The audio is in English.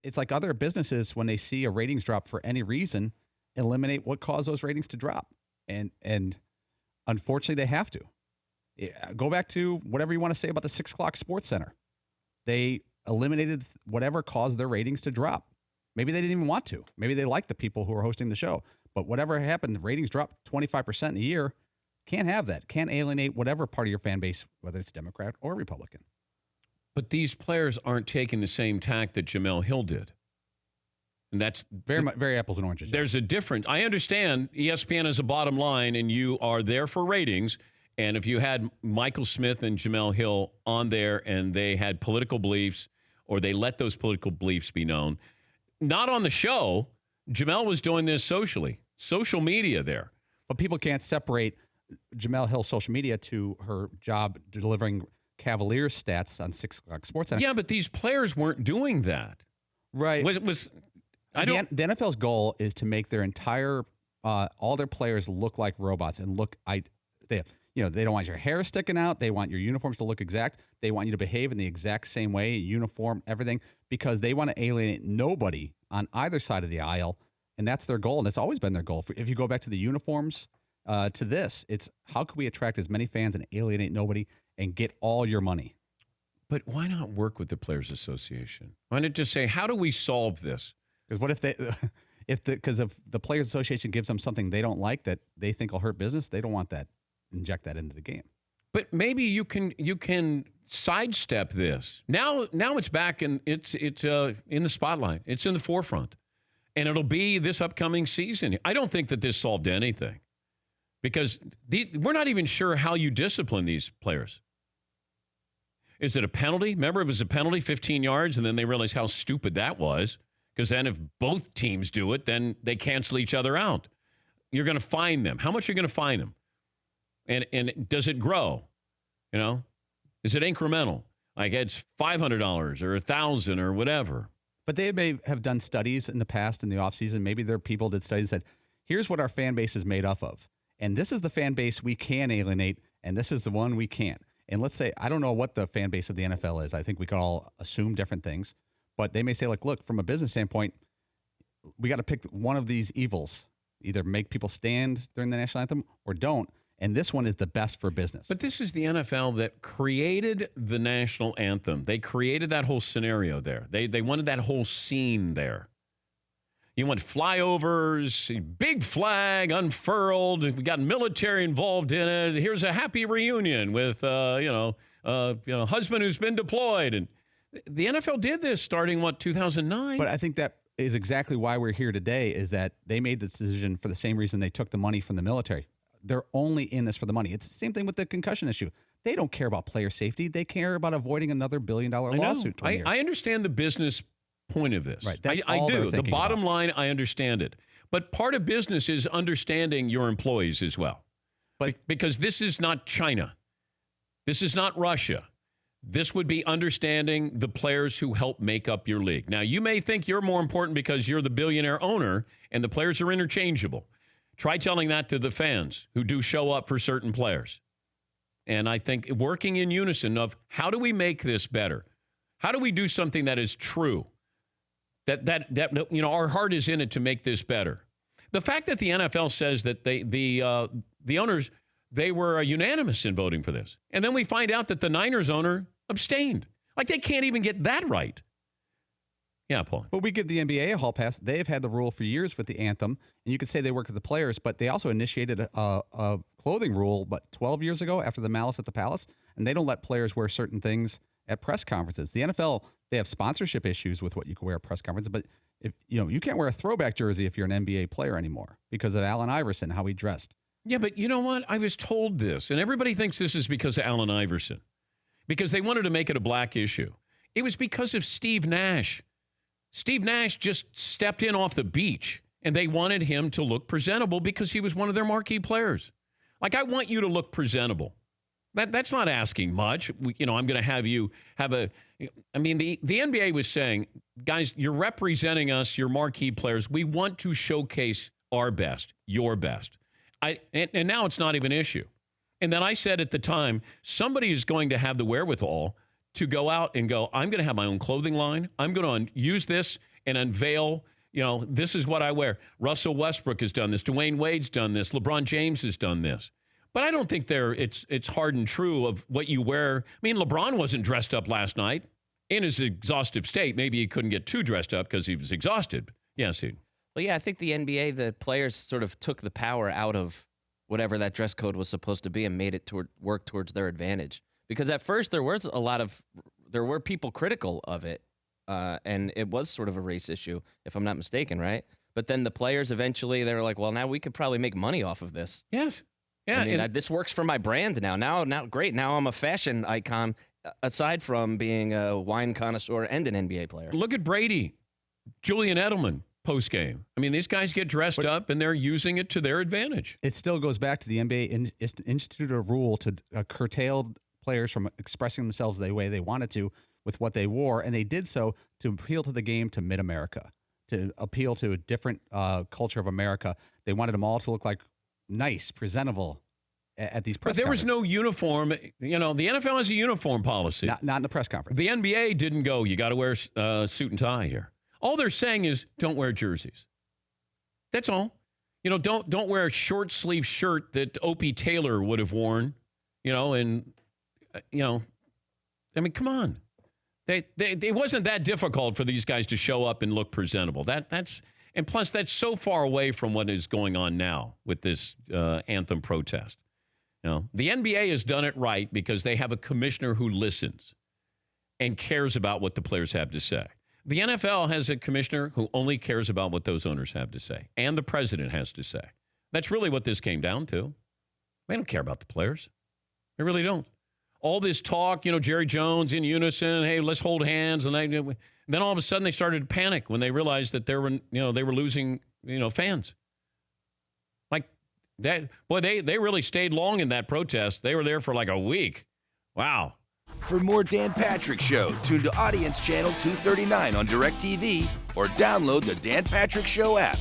it's like other businesses, when they see a ratings drop for any reason, eliminate what caused those ratings to drop. And unfortunately, they have to. Go back to whatever you want to say about the 6 o'clock Sports Center. They eliminated whatever caused their ratings to drop. Maybe they didn't even want to. Maybe they liked the people who were hosting the show. But whatever happened, ratings dropped 25% in a year. Can't have that. Can't alienate whatever part of your fan base, whether it's Democrat or Republican. But these players aren't taking the same tack that Jamel Hill did. And that's very apples and oranges. There's a difference. I understand ESPN is a bottom line, and you are there for ratings. And if you had Michael Smith and Jamel Hill on there and they had political beliefs or they let those political beliefs be known, not on the show, Jamel was doing this socially, social media there. But people can't separate Jamel Hill's social media to her job delivering Cavaliers stats on 6 o'clock Sports Center. Yeah, but these players weren't doing that. Right. The NFL's goal is to make their entire, all their players look like robots and they don't want your hair sticking out. They want your uniforms to look exact. They want you to behave in the exact same way, uniform, everything, because they want to alienate nobody on either side of the aisle. And that's their goal. And it's always been their goal. If you go back to the uniforms, to this, it's how can we attract as many fans and alienate nobody and get all your money? But why not work with the Players Association? Why not just say, how do we solve this? Because what if if the Players Association gives them something they don't like that they think will hurt business, they don't want that. Inject that into the game. But maybe you can sidestep this. Now it's back and it's in the spotlight. It's in the forefront. And it'll be this upcoming season. I don't think that this solved anything because we're not even sure how you discipline these players. Is it a penalty? Remember, it was a penalty, 15 yards, and then they realized how stupid that was because then if both teams do it, then they cancel each other out. You're going to fine them. How much are you going to fine them? And does it grow? Is it incremental? Like it's $500 or $1,000 or whatever. But they may have done studies in the past in the offseason. Maybe their people did studies that here's what our fan base is made up of. And this is the fan base we can alienate, and this is the one we can't. And let's say, I don't know what the fan base of the NFL is. I think we could all assume different things. But they may say, like, look, from a business standpoint, we got to pick one of these evils. Either make people stand during the national anthem or don't. And this one is the best for business. But this is the NFL that created the national anthem. They created that whole scenario there. They wanted that whole scene there. You want flyovers, big flag unfurled. We got military involved in it. Here's a happy reunion with husband who's been deployed. And the NFL did this starting 2009. But I think that is exactly why we're here today. Is that they made this decision for the same reason they took the money from the military. They're only in this for the money. It's the same thing with the concussion issue. They don't care about player safety. They care about avoiding another $1 billion lawsuit. I understand the business point of this. Right. I do. The bottom line, I understand it. But part of business is understanding your employees as well. Because this is not China. This is not Russia. This would be understanding the players who help make up your league. Now, you may think you're more important because you're the billionaire owner and the players are interchangeable. Try telling that to the fans who do show up for certain players. And I think working in unison of how do we make this better? How do we do something that is true? That our heart is in it to make this better. The fact that the NFL says that the owners, they were unanimous in voting for this. And then we find out that the Niners owner abstained. Like they can't even get that right. Yeah, Paul. But we give the NBA a hall pass. They've had the rule for years with the anthem, and you could say they work with the players, but they also initiated a clothing rule, 12 years ago after the Malice at the Palace, and they don't let players wear certain things at press conferences. The NFL, they have sponsorship issues with what you can wear at press conferences, but if you can't wear a throwback jersey if you're an NBA player anymore because of Allen Iverson, how he dressed. Yeah, but you know what? I was told this, and everybody thinks this is because of Allen Iverson, because they wanted to make it a black issue. It was because of Steve Nash. Steve Nash just stepped in off the beach, and they wanted him to look presentable because he was one of their marquee players. Like, I want you to look presentable. That's not asking much. I'm going to have you have the NBA was saying, guys, you're representing us, you're marquee players. We want to showcase our best, your best. And now it's not even an issue. And then I said at the time, somebody is going to have the wherewithal to go out and go, I'm going to have my own clothing line. I'm going to use this and unveil, this is what I wear. Russell Westbrook has done this. Dwayne Wade's done this. LeBron James has done this. But I don't think it's hard and true of what you wear. I mean, LeBron wasn't dressed up last night in his exhaustive state. Maybe he couldn't get too dressed up because he was exhausted. Yes, he. Well, yeah, I think the NBA, the players sort of took the power out of whatever that dress code was supposed to be and made it work towards their advantage. Because at first there were people critical of it, and it was sort of a race issue, if I'm not mistaken, right? But then the players eventually, they were like, well, now we could probably make money off of this. Yes. Yeah, I mean, this works for my brand now. Now, great. Now I'm a fashion icon, aside from being a wine connoisseur and an NBA player. Look at Brady, Julian Edelman post-game. I mean, these guys get dressed up, and they're using it to their advantage. It still goes back to the NBA instituted a rule to curtail players from expressing themselves the way they wanted to with what they wore, and they did so to appeal to the game to mid-America, to appeal to a different culture of America. They wanted them all to look like nice, presentable at these press conferences. But there was no uniform. The NFL has a uniform policy. Not in the press conference. The NBA didn't go, you got to wear a suit and tie here. All they're saying is don't wear jerseys. That's all. Don't wear a short sleeve shirt that Opie Taylor would have worn, I mean, come on. It wasn't that difficult for these guys to show up and look presentable. And plus, that's so far away from what is going on now with this Anthem protest. The NBA has done it right because they have a commissioner who listens and cares about what the players have to say. The NFL has a commissioner who only cares about what those owners have to say, and the president has to say. That's really what this came down to. They don't care about the players. They really don't. All this talk, Jerry Jones in unison, hey, let's hold hands, and then all of a sudden they started to panic when they realized that they were losing, fans. Like that, boy, they really stayed long in that protest. They were there for like a week. Wow. For more Dan Patrick Show, tune to Audience Channel 239 on DirecTV or download the Dan Patrick Show app.